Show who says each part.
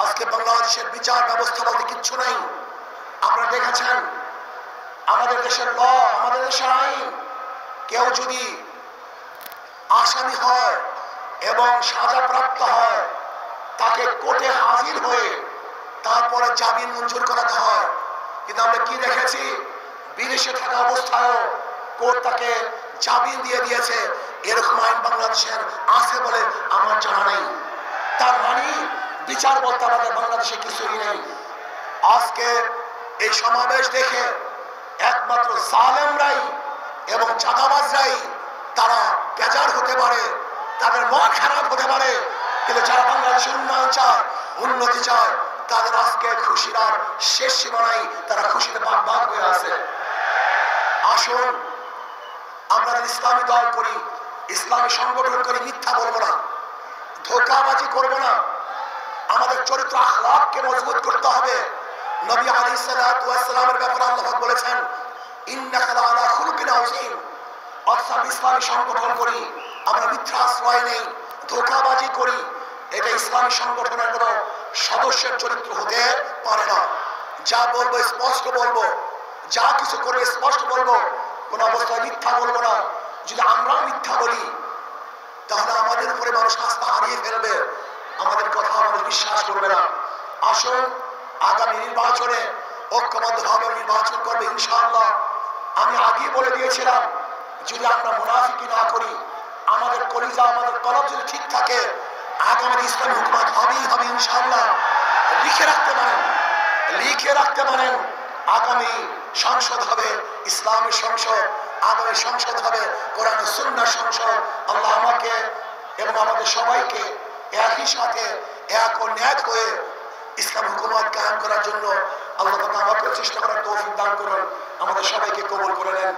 Speaker 1: আজকে বাংলাদেশের বিচার ব্যবস্থা বলতে কিচ্ছু নাই। আপনারা দেখেছেন আমাদের দেশের ল, আমাদের দেশের আইন, কেউ যদি আসামি হয় এবং সাজাপ্রাপ্ত হয় তাকে কোর্টে হাজির হয়ে তারপরে জামিন মঞ্জুর করাতে হয়। কিন্তু আমরা কি দেখেছি, বিদেশে থাকা অবস্থায়ও কোর্ট তাকে জামিন দিয়ে দিয়েছে। এরকম আইন বাংলাদেশের আছে বলে আমার জানা নেই। তার মানে বিচার বলতে আমাদের বাংলাদেশে কিছুই নেই। আজকে এই সমাবেশ দেখে একমাত্র জালেমরাই এবং চাঁদাবাজরাই তারা বেজার হতে পারে, তাদের মন খারাপ হতে পারে, কিন্তু যারা বাংলাদেশের উন্নয়ন চায়, উন্নতি চায়, তাদের আজকে খুশির আর শেষ সীমানায়, তারা খুশিতে বাগবাগ হয়ে আছে। আসুন আমরা ইসলামী দল করি, ইসলামী সংগঠন করি, মিথ্যা বলবো না, ধোঁকাবাজি করবো না। আমাদের চরিত্র আখলাককে মজবুত করতে হবে। নবী আলাইহিস সালাতু ওয়াস সালামের ব্যাপারে আল্লাহ বলেছেন, ইন্নাকা লাআলা খুলুকিন আযীম। অর্থাৎ ইসলামী সংগঠন করি, আমরা মিথ্যা আশ্রয় নেই, ধোঁকাবাজি করি, এটা ইসলামী সংগঠনের কোনো সদস্যের চরিত্র হতে পারে না। যা বলবো স্পষ্ট বলবো, যা কিছু করবে স্পষ্ট বলবো, কোন অবস্থায় মিথ্যা বলবো না। যদি আমরা মিথ্যা বলি তাহলে আমাদের উপরে মানুষ আস্থা হারিয়ে ফেলবে, আমাদের কথা আমাদের বিশ্বাস করবে না। আসুন আগামী নির্বাচনে ঐক্যবদ্ধভাবে নির্বাচন করবে ইনশাআল্লাহ। আমি আগেই বলে দিয়েছিলাম, যদি আমরা মুনাফিকি না করি, আমাদের কলিজা, আমাদের কলব যদি ঠিক থাকে, আগামী ইসলামী হুকুমত হবেই হবে ইনশাআল্লাহ। লিখে রাখতে পারেন, লিখে রাখতে পারেন, আগামী সংসদ হবে ইসলামী সংসদ, আগামী সংসদ হবে কোরআন সুন্নাহ সংসদ। আল্লাহ আমাকে এবং আমাদের সবাইকে একই সাথে এক ও ন্যাক হয়ে ইসলাম হুকুমত কায়েম করার জন্য আল্লাহ তাআলা আমাকে চেষ্টা করার তৌফিক দান করুন। আমাদের সবাইকে কবুল করে নেন।